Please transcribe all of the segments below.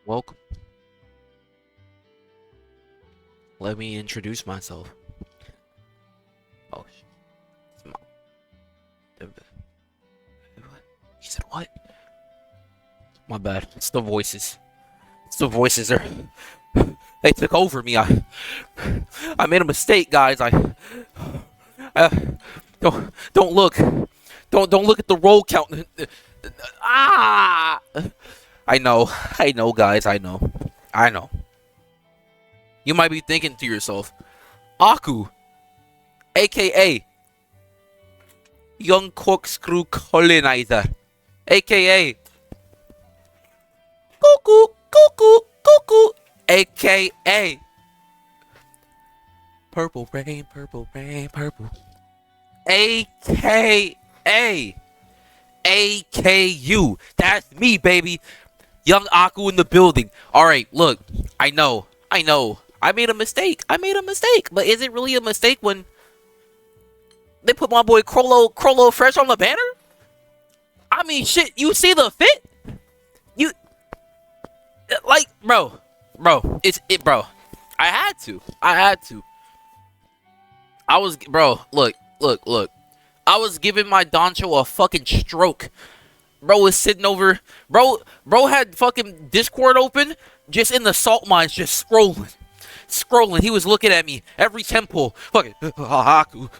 Welcome. Let me introduce myself. Oh, it's he said what? My bad. It's the voices. It's the voices. They took over me. I made a mistake, guys. I don't look. Don't look at the roll count. Ah! I know, guys. I know. You might be thinking to yourself, Aku, aka Young Corkscrew Colonizer, aka Cuckoo, aka Purple Rain, aka AKU. That's me, baby. Young Aku in the building. All right, look, I know. I made a mistake. But is it really a mistake when they put my boy Crollo fresh on the banner? I mean, shit. You see the fit? You like, bro. Bro. I had to. I was, bro. Look. I was giving my Doncho a fucking stroke. Bro was sitting over. Bro had fucking Discord open, just in the salt mines, just scrolling. He was looking at me every temple. Fucking Haku.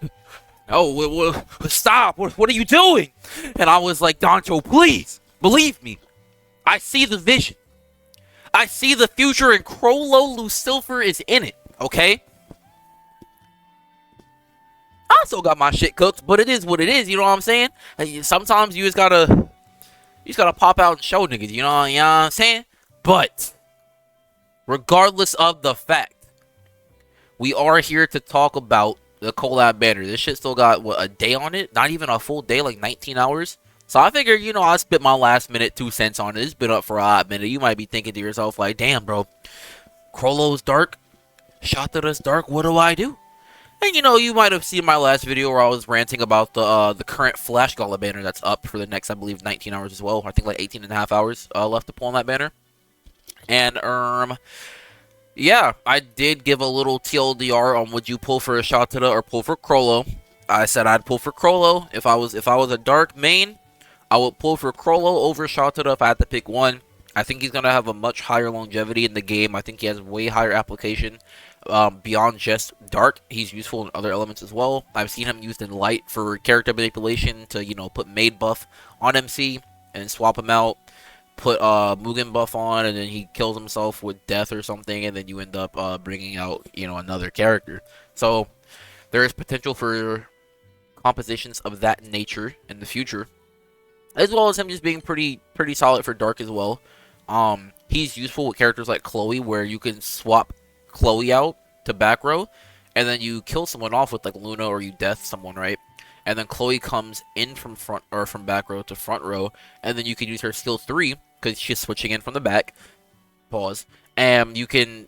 Oh, stop! What are you doing? And I was like, Doncho, please believe me. I see the vision. I see the future, and Crollo Lucilfer is in it. Okay. I still got my shit cooked, but it is what it is. You know what I'm saying? Sometimes you just gotta pop out and show niggas. You know what I'm saying? But regardless of the fact, we are here to talk about the collab banner. This shit still got, what, a day on it? Not even a full day, like 19 hours. So I figured, I'll spit my last minute 2 cents on it. It's been up for a hot minute. You might be thinking to yourself, like, damn, bro. Crollo's dark. Shatara's dark. What do I do? And, you might have seen my last video where I was ranting about the current Flash Gala banner that's up for the next, I believe, 19 hours as well. I think like 18 and a half hours left to pull on that banner. And, yeah, I did give a little TLDR on would you pull for a Shatara or pull for Crollo. I said I'd pull for Crollo. If I was a dark main, I would pull for Crollo over Shatara if I had to pick one. I think he's going to have a much higher longevity in the game. I think he has way higher application beyond just dark. He's useful in other elements as well. I've seen him used in light for character manipulation to, put maid buff on MC and swap him out. Put Mugen buff on, and then he kills himself with death or something, and then you end up bringing out, another character. So there is potential for compositions of that nature in the future, as well as him just being pretty solid for dark as well. He's useful with characters like Chloe, where you can swap Chloe out to back row, and then you kill someone off with like Luna, or you death someone, right? And then Chloe comes in from front or from back row to front row, and then you can use her skill 3 because she's switching in from the back. Pause. And you can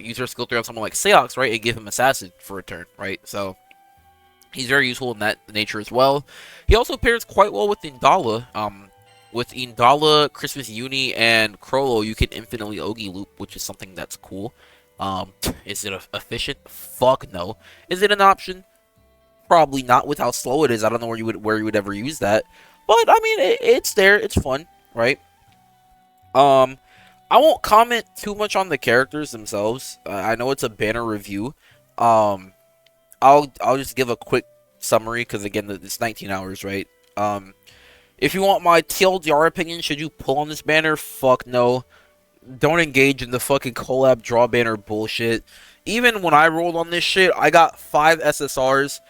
use her skill 3 on someone like Seox, right, and give him Assassin for a turn, right? So he's very useful in that nature as well. He also pairs quite well with Indala. With Indala, Christmas Uni, and Crollo, you can infinitely Ogi loop, which is something that's cool. Is it efficient? Fuck no. Is it an option? Probably not with how slow it is. I don't know where you would ever use that. But, I mean, it's there. It's fun, right? I won't comment too much on the characters themselves. I know it's a banner review. I'll just give a quick summary, because, again, it's 19 hours, right? If you want my TLDR opinion, should you pull on this banner? Fuck no. Don't engage in the fucking collab draw banner bullshit. Even when I rolled on this shit, I got 5 SSRs.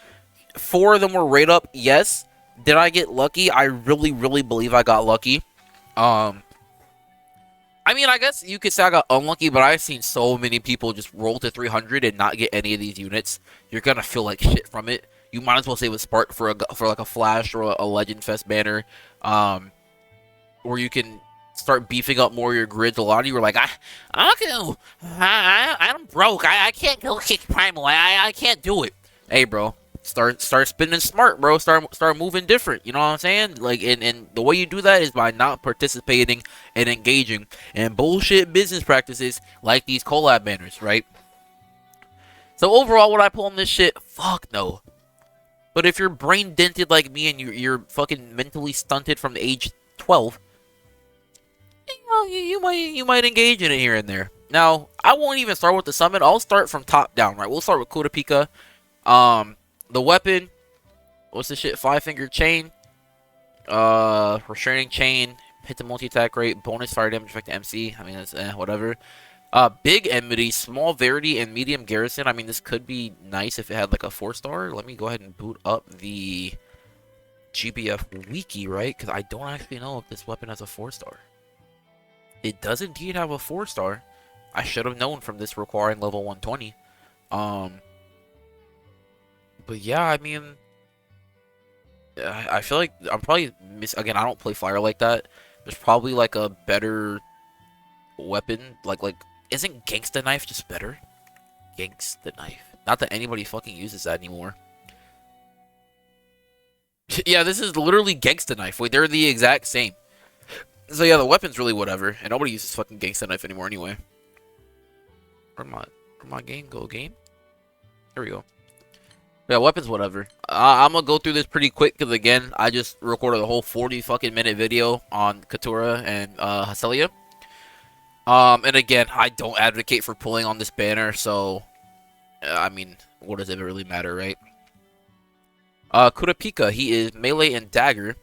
4 of them were rate up, yes. Did I get lucky? I really believe I got lucky. I mean, I guess you could say I got unlucky, but I've seen so many people just roll to 300 and not get any of these units. You're gonna feel like shit from it. You might as well save a spark for like a Flash or a Legend Fest banner, where you can start beefing up more of your grids. A lot of you are like, I'm broke. I can't go kick Primal. I can't do it. Hey, bro. start spinning smart, bro. Start moving different. You know what I'm saying? Like, and the way you do that is by not participating and engaging in bullshit business practices like these collab banners, right? So overall, would I pull on this shit? Fuck no. But if you're brain dented like me and you're fucking mentally stunted from the age 12, you know, you might engage in it here and there. Now, I won't even start with the summon. I'll start from top down, right? We'll start with Kurapika. The weapon, what's the shit? 5-finger chain, restraining chain, hit the multi-attack rate, bonus fire damage effect to MC. I mean, that's whatever. Big enmity, small verity, and medium garrison. I mean, this could be nice if it had like a 4-star. Let me go ahead and boot up the GBF wiki, right? Because I don't actually know if this weapon has a 4-star. It does indeed have a 4-star. I should have known from this requiring level 120. But yeah, I mean, I feel like I'm probably again, I don't play fire like that. There's probably like a better weapon, like isn't Gangsta Knife just better? Gangsta Knife. Not that anybody fucking uses that anymore. Yeah, this is literally Gangsta Knife. Wait, they're the exact same. So yeah, the weapon's really whatever, and nobody uses fucking Gangsta Knife anymore anyway. Where'd my game go? Game? Here we go. Yeah, weapons, whatever. I'm gonna go through this pretty quick because again, I just recorded a whole 40 fucking minute video on Katura and Hacelia. And again, I don't advocate for pulling on this banner, so I mean, what does it really matter, right? Kurapika, he is melee and dagger.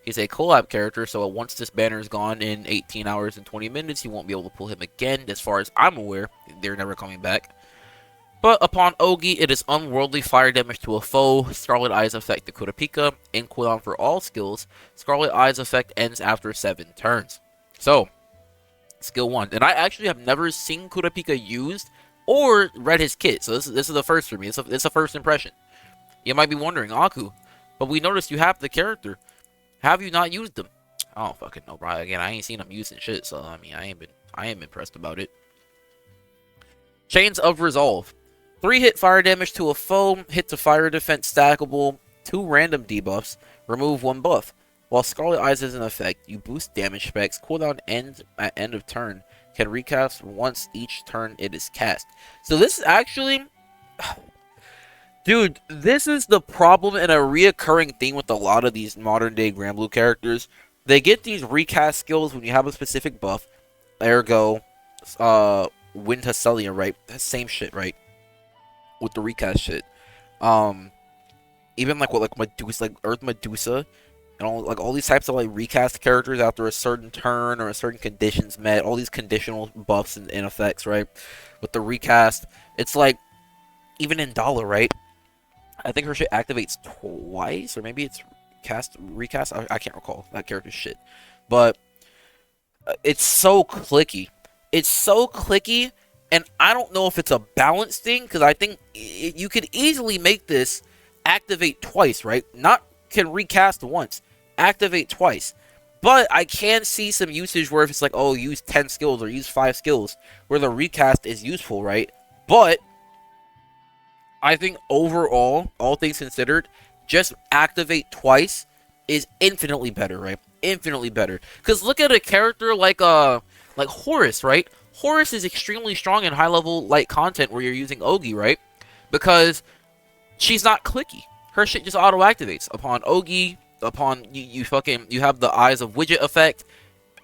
He's a collab character, so once this banner is gone in 18 hours and 20 minutes, you won't be able to pull him again. As far as I'm aware, they're never coming back. But upon Ogi, it is unworldly fire damage to a foe. Scarlet Eyes effect to Kurapika. In cooldown for all skills. Scarlet Eyes effect ends after 7 turns. So, skill 1. And I actually have never seen Kurapika used or read his kit. So this is the first for me. It's a first impression. You might be wondering, Aku, but we noticed you have the character. Have you not used them? I don't fucking know, bro. Again, I ain't seen him using shit, so I mean, I ain't impressed about it. Chains of Resolve. 3-hit fire damage to a foe, hit to fire defense stackable, 2 random debuffs, remove 1 buff. While Scarlet Eyes is in effect, you boost damage specs, cooldown ends at end of turn, can recast once each turn it is cast. So this is actually... Dude, this is the problem and a reoccurring theme with a lot of these modern day Granblue characters. They get these recast skills when you have a specific buff, ergo, Wind Hacelia, right? That same shit, right? With the recast shit, even like what Medusa, like Earth Medusa, and all these types of like recast characters after a certain turn or a certain conditions met, all these conditional buffs and effects, right? With the recast, it's like even in Dollar, right? I think her shit activates twice, or maybe it's recast. I can't recall that character's shit, but it's so clicky. It's so clicky. And I don't know if it's a balance thing, because I think you could easily make this activate twice, right? Not can recast once, activate twice. But I can see some usage where if it's like, oh, use 10 skills or use 5 skills, where the recast is useful, right? But I think overall, all things considered, just activate twice is infinitely better, right? Infinitely better. Because look at a character like Horus, right? Horus is extremely strong in high-level light content where you're using Ogi, right? Because she's not clicky. Her shit just auto-activates. Upon Ogi, upon you have the Eyes of Widget effect,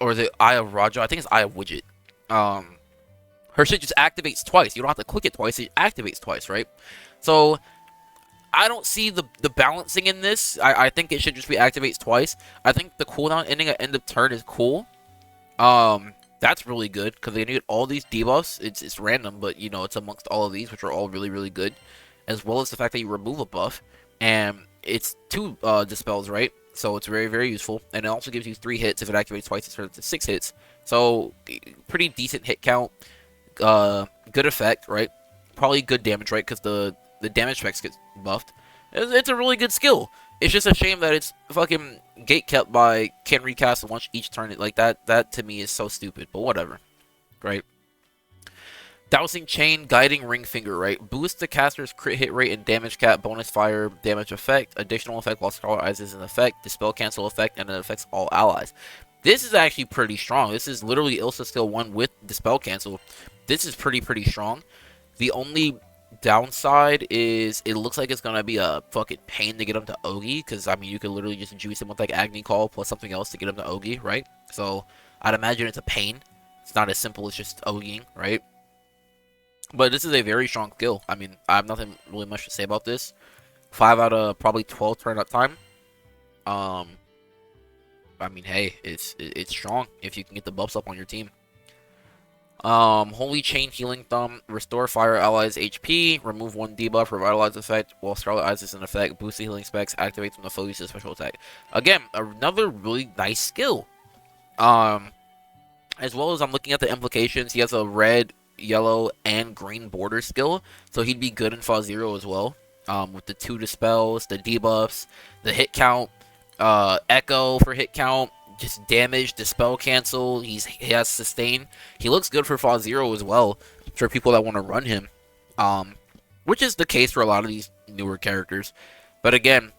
or the Eye of Raja. I think it's Eye of Widget. Her shit just activates twice. You don't have to click it twice. It activates twice, right? So I don't see the balancing in this. I think it should just be activates twice. I think the cooldown ending at end of turn is cool. That's really good, because they need all these debuffs. It's random, but, you know, it's amongst all of these, which are all really, really good. As well as the fact that you remove a buff. And it's 2 dispels, right? So it's very, very useful. And it also gives you 3 hits. If it activates twice, it turns to 6 hits. So, pretty decent hit count. Good effect, right? Probably good damage, right? Because the damage specs gets buffed. It's a really good skill. It's just a shame that it's fucking gatekept by can recast once each turn. Like that to me is so stupid, but whatever, right? Dousing Chain, Guiding Ring Finger, right? Boost the caster's crit hit rate and damage cap, bonus fire damage effect, additional effect while Scarlet Eyes is in effect, dispel cancel effect, and it affects all allies. This is actually pretty strong. This is literally Ilsa skill 1 with dispel cancel. This is pretty strong. The only downside is it looks like it's gonna be a fucking pain to get him to Ogi, because I mean you could literally just juice him with like Agni Call plus something else to get him to Ogi, right? So I'd imagine it's a pain. It's not as simple as just Ogiing, right? But this is a very strong skill. I mean, I have nothing really much to say about this. 5 out of probably 12 turn up time. I mean, hey, it's strong if you can get the buffs up on your team. Holy Chain, Healing Thumb, restore fire allies HP, remove 1 debuff, revitalize effect while Scarlet Eyes is in effect, boost the healing specs, activates when the foe uses special attack. Again, another really nice skill. As well as I'm looking at the implications, he has a red, yellow, and green border skill, so he'd be good in Fa Zero as well. With the 2 dispels, the debuffs, the hit count, echo for hit count, just damage, dispel cancel. He has sustain. He looks good for Fa Zero as well for people that want to run him, which is the case for a lot of these newer characters. But again,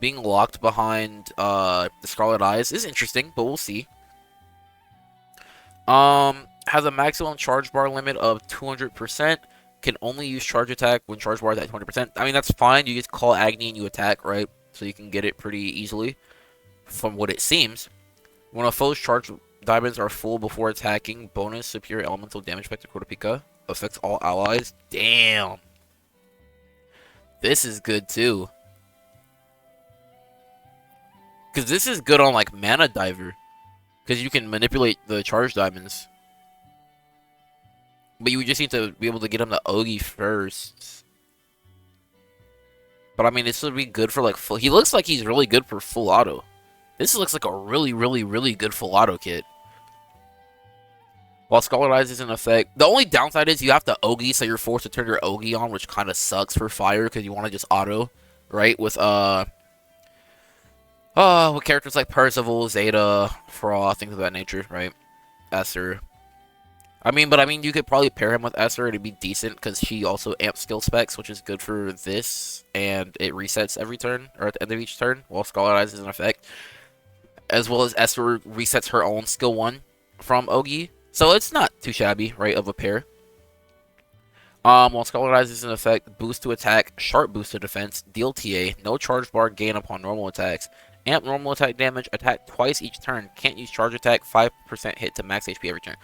being locked behind the Scarlet Eyes is interesting, but we'll see. Has a maximum charge bar limit of 200%. Can only use charge attack when charge bar is at 20%. I mean, that's fine. You just call Agni and you attack, right? So you can get it pretty easily, from what it seems. When a foe's charge diamonds are full before attacking, bonus superior elemental damage effect to Kurapika. Affects all allies. Damn. This is good too. Because this is good on like Mana Diver. Because you can manipulate the charge diamonds. But you just need to be able to get him to Ogi first. But I mean, this would be good for like full. He looks like he's really good for full auto. This looks like a really good full auto kit. While Scarlet Eyes is in effect, the only downside is you have to Ogi, so you're forced to turn your Ogi on, which kind of sucks for fire because you want to just auto, right? With characters like Percival, Zeta, Froth, things of that nature, right? Esser. I mean, you could probably pair him with Esser, it'd be decent, because she also amps skill specs, which is good for this, and it resets every turn, or at the end of each turn, while Scarlet Eyes is in effect. As well as Esser resets her own skill 1 from Ogi. So it's not too shabby, right, of a pair. While Scarlet Eyes is in effect, boost to attack, sharp boost to defense, deal TA, no charge bar gain upon normal attacks, amp normal attack damage, attack twice each turn, can't use charge attack, 5% hit to max HP every turn.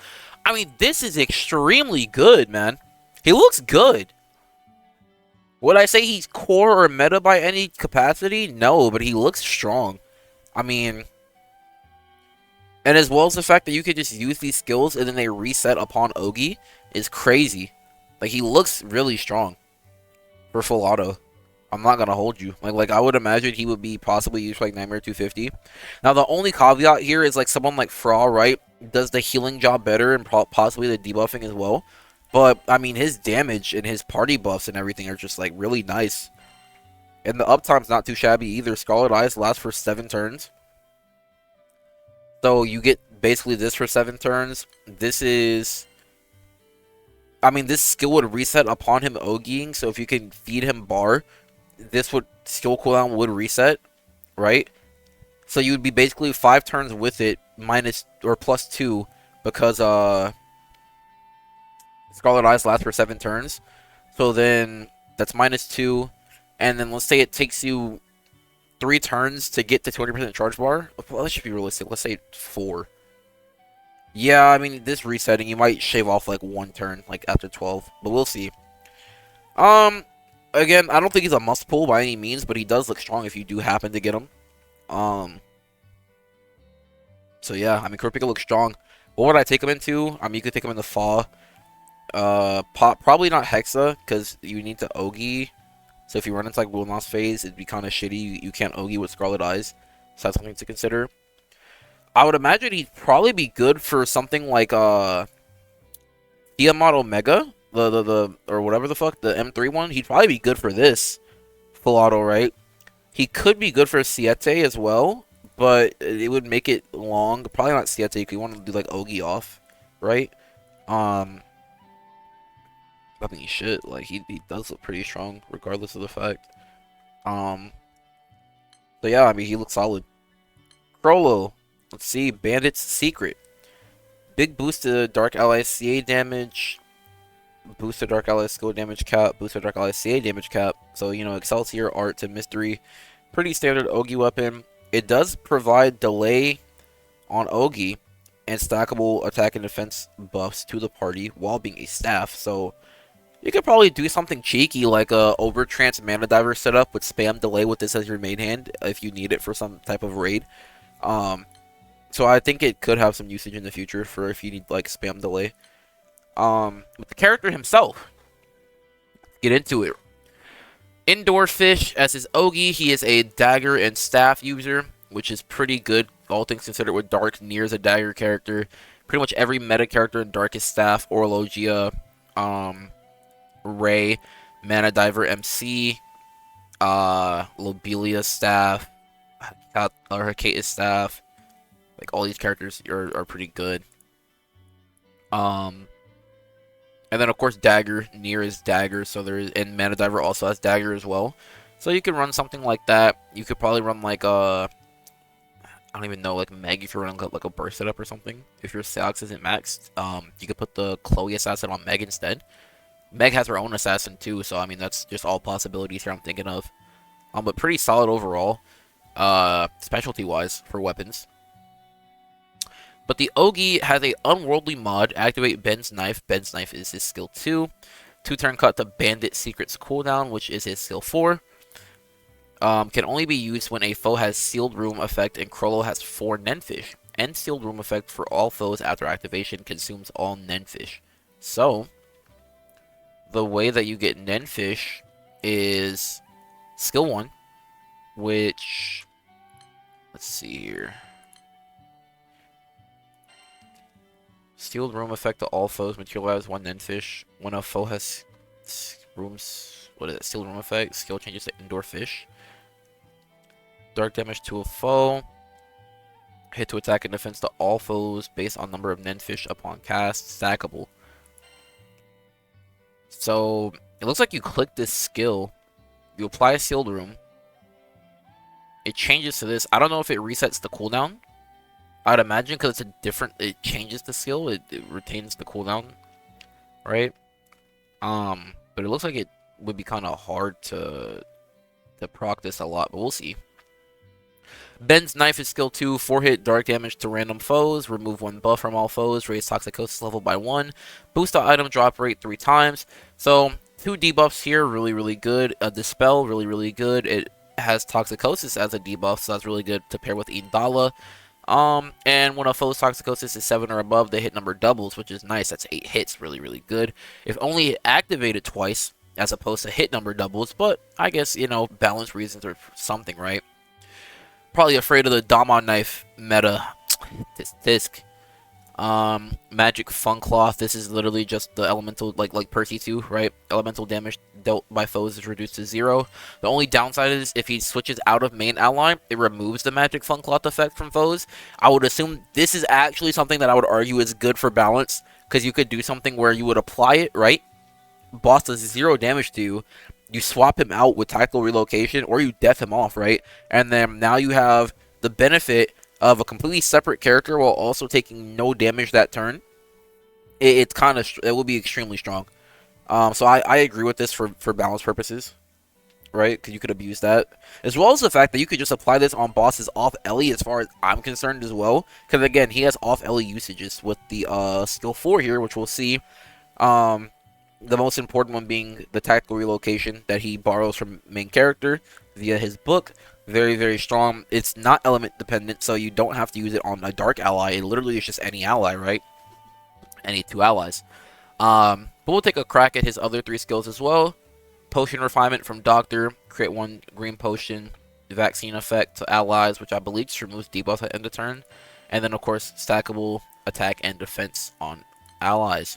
I mean, this is extremely good, man. He looks good. Would I say he's core or meta by any capacity? No, but he looks strong. I mean, and as well as the fact that you could just use these skills and then they reset upon Ogi is crazy. Like, he looks really strong for full auto. I'm not gonna hold you. Like I would imagine he would be possibly used for like Nightmare 250. Now the only caveat here is like someone like Fra, right, does the healing job better and possibly the debuffing as well. But I mean, his damage and his party buffs and everything are just like really nice. And the uptime's not too shabby either. Scarlet Eyes lasts for 7 turns. So you get basically this for 7 turns. This is, I mean, this skill would reset upon him Ogiing. So if you can feed him bar, this would skill cooldown would reset, right? So you would be basically 5 turns with it, minus or plus 2, because Scarlet Eyes lasts for 7 turns. So then that's minus 2, and then let's say it takes you 3 turns to get to 20% charge bar. Well, that should be realistic. Let's say 4. Yeah, I mean, this resetting, you might shave off like 1 turn, like after 12, but we'll see. Again, I don't think he's a must pull by any means, but he does look strong if you do happen to get him. So yeah, I mean, Kurapika looks strong. What would I take him into? I mean, you could take him into Fa. Probably not Hexa, because you need to Ogi. So if you run into like Wilmos phase, it'd be kind of shitty. You can't Ogi with Scarlet Eyes. So that's something to consider. I would imagine he'd probably be good for something like Tiamat Omega. Or whatever the fuck, the M3 one, he'd probably be good for this full auto, right? He could be good for Siete as well, but it would make it long. Probably not Siete, because you want to do like Ogi off, right? I mean, shit, like, he does look pretty strong, regardless of the fact. Um, so yeah, I mean, he looks solid. Crollo, let's see, Bandit's Secret. Big boost to Dark Ally CA damage, boost to Dark Ally skill damage cap, boost to Dark Ally CA damage cap. So, you know, Excelsior, Art to Mystery. Pretty standard Ogi weapon. It does provide delay on Ogi and stackable attack and defense buffs to the party while being a staff. So, you could probably do something cheeky like a Overtrance Mana Diver setup with spam delay with this as your main hand if you need it for some type of raid. So I think it could have some usage in the future for if you need like spam delay. With the character himself, get into it. Indoor Fish as his Ogi, he is a dagger and staff user, which is pretty good, all things considered. With Dark, Nier is a dagger character. Pretty much every meta character in Dark is staff. Orologia, Ray, Mana Diver MC, Lobelia staff, Hecate is staff. Like, all these characters are pretty good. And then, of course, Dagger. Nier is Dagger, so and Mana Diver also has Dagger as well. So you could run something like that. You could probably run, like, I don't even know, like, Meg if you're running, like, a burst setup or something. If your Salix isn't maxed, you could put the Chloe assassin on Meg instead. Meg has her own assassin, too, so, I mean, that's just all possibilities here I'm thinking of. But pretty solid overall, specialty-wise, for weapons. But the Ogi has a unworldly mod, activate Ben's Knife. Ben's Knife is his skill 2. 2-turn cut to Bandit Secret's cooldown, which is his skill 4. Can only be used when a foe has Sealed Room effect and Crollo has 4 Nenfish. And Sealed Room effect for all foes after activation consumes all Nenfish. So, the way that you get Nenfish is skill 1, which, let's see here. Sealed Room effect to all foes, materialize 1 Nenfish. When a foe has rooms, what is it? Sealed Room effect, skill changes to Indoor Fish. Dark damage to a foe. Hit to attack and defense to all foes based on number of Nenfish upon cast. Stackable. So, it looks like you click this skill. You apply a Sealed Room. It changes to this. I don't know if it resets the cooldown. I'd imagine because it's a different, it changes the skill, it retains the cooldown, right? But it looks like it would be kind of hard to proc this a lot, but we'll see. Ben's Knife is skill 2, 4-hit dark damage to random foes, remove 1 buff from all foes, raise Toxicosis level by 1, boost the item drop rate 3 times. So, 2 debuffs here, really, really good. Dispel, really, really good. It has Toxicosis as a debuff, so that's really good to pair with Indala. And when a foe's Toxicosis is 7 or above, the hit number doubles, which is nice. That's 8 hits, really, really good. If only activated twice, as opposed to hit number doubles, but I guess, you know, balance reasons or something, right? Probably afraid of the Dama Knife meta. Tisk. Magic Fun Cloth. This is literally just the elemental, like Percy 2, right? Elemental damage dealt by foes is reduced to 0. The only downside is if he switches out of main ally, it removes the Magic Fun Cloth effect from foes. I would assume this is actually something that I would argue is good for balance, because you could do something where you would apply it, right? Boss does 0 damage to you. You swap him out with Tactical Relocation, or you death him off, right? And then now you have the benefit of a completely separate character while also taking no damage that turn. It will be extremely strong. So I agree with this for balance purposes, right? Because you could abuse that, as well as the fact that you could just apply this on bosses off Ellie, as far as I'm concerned as well. Because again, he has off Ellie usages with the skill 4 here, which we'll see. The most important one being the Tactical Relocation that he borrows from main character via his book. Very, very strong. It's not element dependent, so you don't have to use it on a dark ally. It literally is just any ally, right? Any 2 allies. But we'll take a crack at his other 3 skills as well. Potion Refinement from Doctor. Create 1 green potion. Vaccine effect to allies, which I believe just removes debuff at end of turn. And then, of course, stackable attack and defense on allies.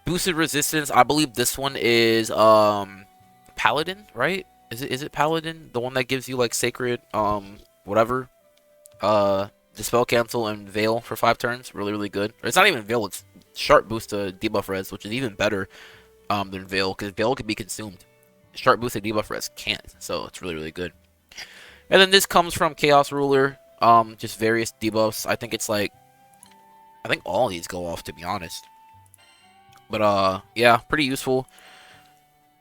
Boosted resistance. I believe this one is Paladin, right? Is it Paladin? The one that gives you like sacred whatever. Dispel, cancel, and veil for 5 turns. Really, really good. Or it's not even veil, it's sharp boost to debuff res, which is even better. than Veil, because Veil can be consumed. Sharp boosted debuff rest can't, so it's really good. And then this comes from Chaos Ruler, just various debuffs. I think it's like, I think all of these go off, to be honest. But yeah, pretty useful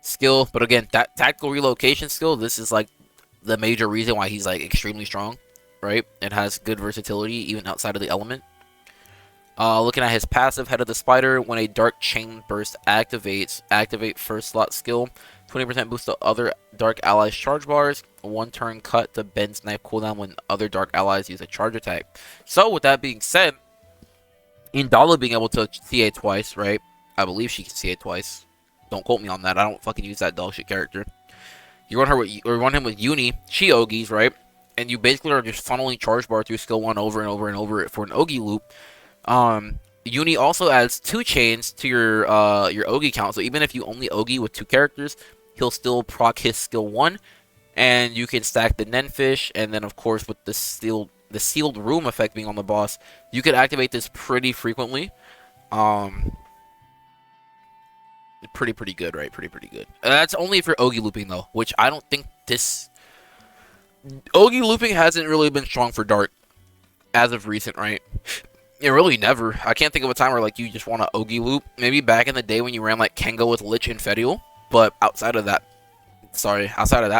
skill. But again, that tactical relocation skill, this is like the major reason why he's like extremely strong, right? And has good versatility even outside of the element. Looking at his passive, Head of the Spider, when a Dark Chain Burst activates, activate first slot skill, 20% boost to other Dark Allies charge bars, 1 turn cut to Ben's Knife cooldown when other Dark Allies use a charge attack. So, with that being said, Indala being able to CA twice, right? I believe she can CA twice. Don't quote me on that. I don't fucking use that dog shit character. You run her with, or run him with Uni. She Ogies, right? And you basically are just funneling charge bar through skill 1 over and over and over for an Ogie loop. Uni also adds 2 chains to your Ogie count. So even if you only Ogie with 2 characters, he'll still proc his skill 1, and you can stack the Nenfish, and then of course with the sealed room effect being on the boss, you could activate this pretty frequently. Pretty good, right? Pretty good. That's only if you're Ogie looping though, which I don't think this Ogie looping hasn't really been strong for Dark as of recent, right? It really never. I can't think of a time where like you just want to Ogie loop. Maybe back in the day when you ran like Kengo with Lich and Fedial, but outside of that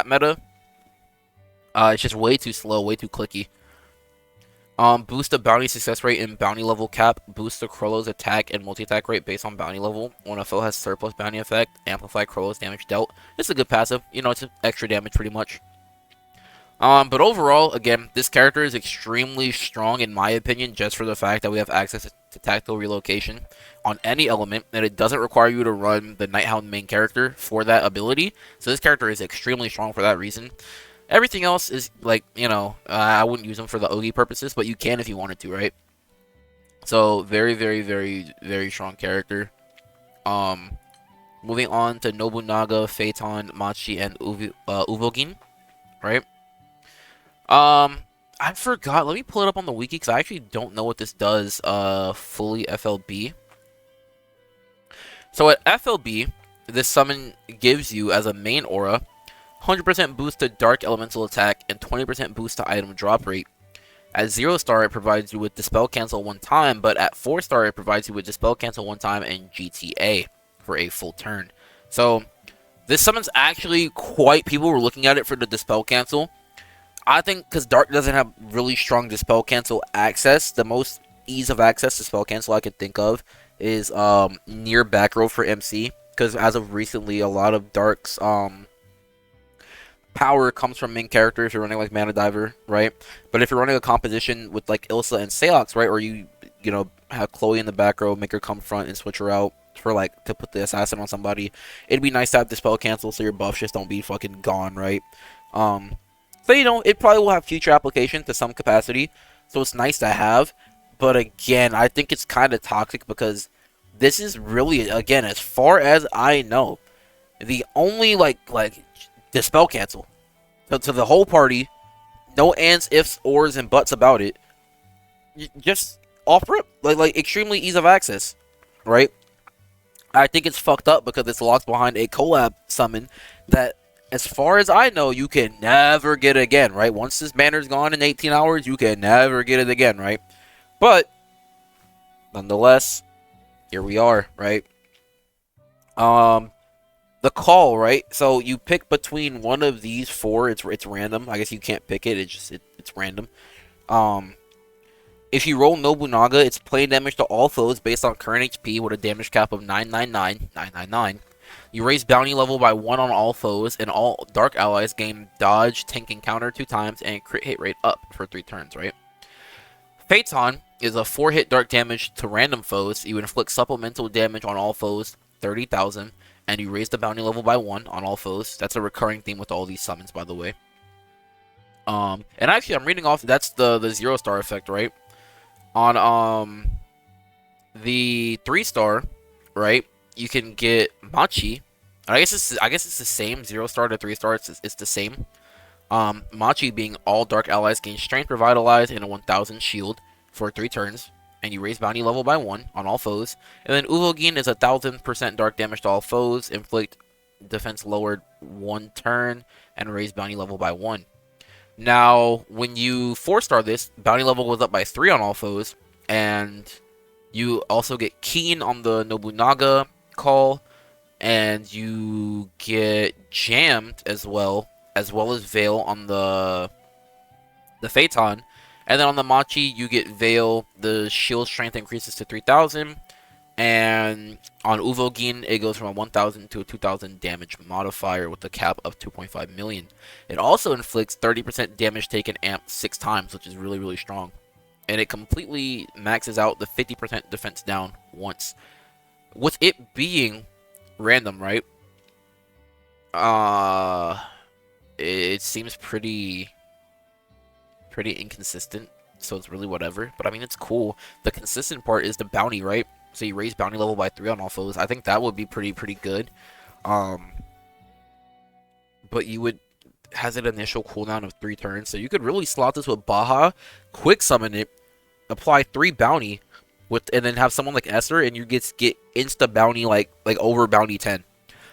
meta, it's just way too slow, way too clicky. Boost the bounty success rate and bounty level cap. Boost the Krollo's attack and multi-attack rate based on bounty level. When a foe has surplus bounty effect, amplify Krollo's damage dealt. It's a good passive. You know, it's extra damage pretty much. But overall, again, this character is extremely strong in my opinion, just for the fact that we have access to tactical relocation on any element, and it doesn't require you to run the Nighthound main character for that ability. So this character is extremely strong for that reason. Everything else is like, you know, I wouldn't use them for the Ogie purposes, but you can if you wanted to, right? So very strong character. Moving on to Nobunaga, Phaeton, Machi, and Uvogin, right? I forgot. Let me pull it up on the wiki because I actually don't know what this does. Fully FLB. So at FLB, this summon gives you as a main aura 100% boost to Dark Elemental attack and 20% boost to item drop rate. At 0-star, it provides you with Dispel Cancel 1 time, but at 4-star, it provides you with Dispel Cancel 1 time and GTA for a full turn. So this summon's actually quite. People were looking at it for the Dispel Cancel. I think because Dark doesn't have really strong Dispel Cancel access, the most ease of access to Spell Cancel I could think of is near back row for MC. Because as of recently, a lot of Dark's power comes from main characters. You're running like Mana Diver, right? But if you're running a composition with like Ilsa and Seox, right, or you know, have Chloe in the back row, make her come front and switch her out for like to put the assassin on somebody, it'd be nice to have Dispel Cancel so your buffs just don't be fucking gone, right? So, you know, it probably will have future application to some capacity, so it's nice to have. But again, I think it's kind of toxic because this is really, again, as far as I know, the only like Dispel Cancel. So to the whole party, no ands, ifs, ors, and buts about it. Just offer it like extremely ease of access, right? I think it's fucked up because it's locked behind a collab summon that, as far as I know, you can never get again, right? Once this banner's gone in 18 hours, you can never get it again, right? But nonetheless, here we are, right? The call, right? So you pick between one of these 4. It's random. I guess you can't pick it. It's random. If you roll Nobunaga, it's plain damage to all foes based on current HP with a damage cap of 999. You raise bounty level by 1 on all foes, and all Dark Allies gain dodge, tank, and counter 2 times, and crit hit rate up for 3 turns, right? Phaeton is a 4-hit dark damage to random foes. You inflict supplemental damage on all foes, 30,000, and you raise the bounty level by 1 on all foes. That's a recurring theme with all these summons, by the way. And actually, I'm reading off, that's the 0-star effect, right? On the 3-star, right, you can get Machi. I guess it's the same. 0-star to 3-star, it's the same. Machi being all Dark Allies gain Strength, Revitalize, and a 1000 shield for 3 turns. and you raise bounty level by 1 on all foes. And then Uvogin is 1000% dark damage to all foes, inflict defense lowered 1 turn, and raise bounty level by 1. Now, when you 4-star this, bounty level goes up by 3 on all foes, and you also get Keen on the Nobunaga call, and you get Jammed as well as Veil on the Phaeton. And then on the Machi, you get Veil. The shield strength increases to 3000. And on Uvogin, it goes from a 1000 to a 2000 damage modifier with a cap of 2.5 million. It also inflicts 30% damage taken amped 6 times, which is really, really strong. And it completely maxes out the 50% defense down once. With it being random, right? It seems pretty inconsistent, so it's really whatever. But I mean, it's cool. The consistent part is the bounty, right? So you raise bounty level by 3 on all foes. I think that would be pretty good. But you would has an initial cooldown of 3 turns, so you could really slot this with Baja, quick summon it, apply 3 bounty with, and then have someone like Esser, and you get insta bounty like over bounty 10.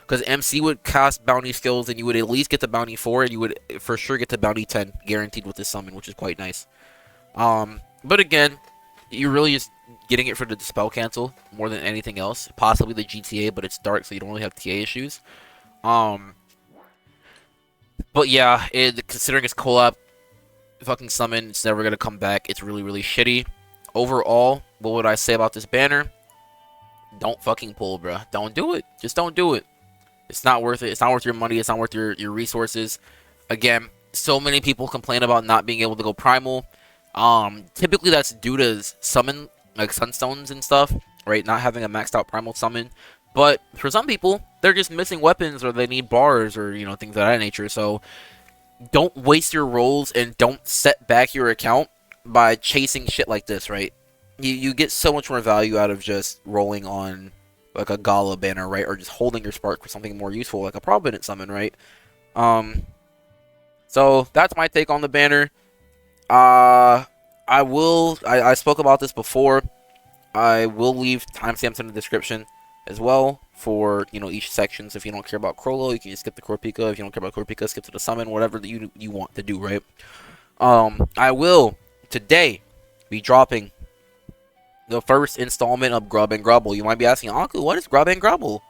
Because MC would cast bounty skills, and you would at least get to bounty 4, and you would for sure get to bounty 10 guaranteed with this summon, which is quite nice. But again, you're really just getting it for the Dispel Cancel more than anything else. Possibly the GTA, but it's dark, so you don't really have TA issues. But yeah, considering it's collab fucking summon, it's never gonna come back. It's really, really shitty. Overall, what would I say about this banner? Don't fucking pull, bruh. Don't do it. Just don't do it. It's not worth it. It's not worth your money. It's not worth your resources. Again, so many people complain about not being able to go primal. Typically that's due to summon, like sunstones and stuff, right? Not having a maxed out primal summon. But for some people, they're just missing weapons, or they need bars, or, you know, things of that nature. So don't waste your rolls, and don't set back your account by chasing shit like this, right? You get so much more value out of just rolling on like a Gala banner, right? Or just holding your spark for something more useful, like a Provident summon, right? So that's my take on the banner. I spoke about this before. I will leave timestamps in the description as well for, you know, each section. So if you don't care about Crollo, you can just skip the Corpika. If you don't care about Corpika, skip to the summon, whatever that you want to do, right? I will today be dropping the first installment of Grub and Grubble. You might be asking, Anku, what is Grub and Grubble?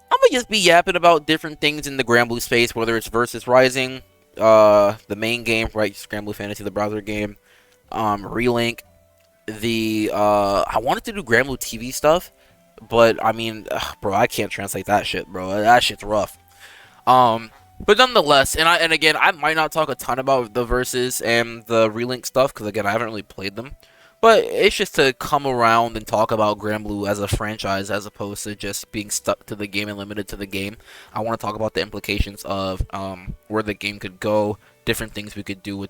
I'm gonna just be yapping about different things in the Granblue space, whether it's Versus Rising, the main game, right? Granblue Fantasy, the browser game, Relink, I wanted to do Granblue TV stuff, but I mean, bro, I can't translate that shit, bro. That shit's rough. But nonetheless, and again, I might not talk a ton about the Versus and the Relink stuff, because again, I haven't really played them. But it's just to come around and talk about Granblue as a franchise, as opposed to just being stuck to the game and limited to the game. I want to talk about the implications of where the game could go, different things we could do with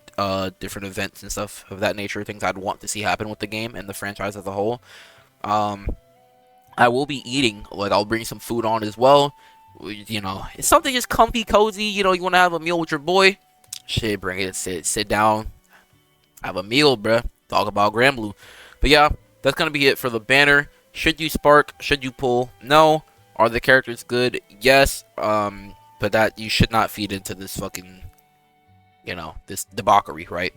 different events and stuff of that nature, things I'd want to see happen with the game and the franchise as a whole. I will be eating, like I'll bring some food on as well. You know, it's something just comfy, cozy. You know, you want to have a meal with your boy? Shit, bring it. Sit down, have a meal, bruh. Talk about Granblue. But yeah, that's gonna be it for the banner. Should you spark? Should you pull? No. Are the characters good? Yes. But that you should not feed into this fucking, you know, this debauchery, right?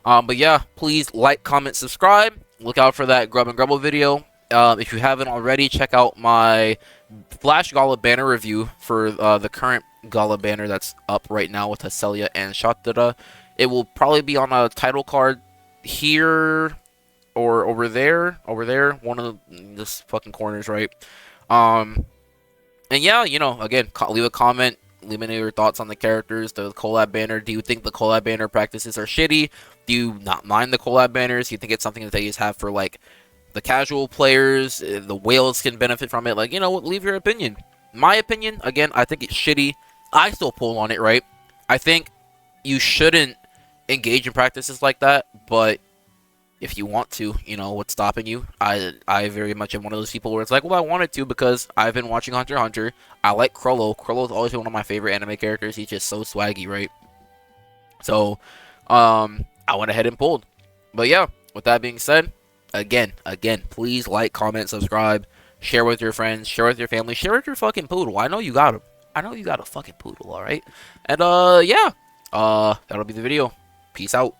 But yeah, please like, comment, subscribe. Look out for that Grub and Grubble video. If you haven't already, check out my Flash Gala banner review for the current Gala banner that's up right now with Hesselia and Shatara. It will probably be on a title card here or over there, one of this fucking corners, right? And yeah, you know, again, leave a comment, let me know your thoughts on the characters, the collab banner. Do you think the collab banner practices are shitty? Do you not mind the collab banners? Do you think it's something that they just have for like the casual players? The whales can benefit from it. Like, you know what, leave your opinion. My opinion, again, I think it's shitty. I still pull on it, right? I think you shouldn't engage in practices like that, but if you want to, you know, what's stopping you? I very much am one of those people where it's like, well, I wanted to because I've been watching Hunter x Hunter. I like Crollo. Crollo's always been one of my favorite anime characters. He's just so swaggy, right? So, I went ahead and pulled. But yeah, with that being said, again, please like, comment, subscribe, share with your friends, share with your family, share with your fucking poodle. I know you got him. I know you got a fucking poodle, alright? And, yeah. That'll be the video. Peace out.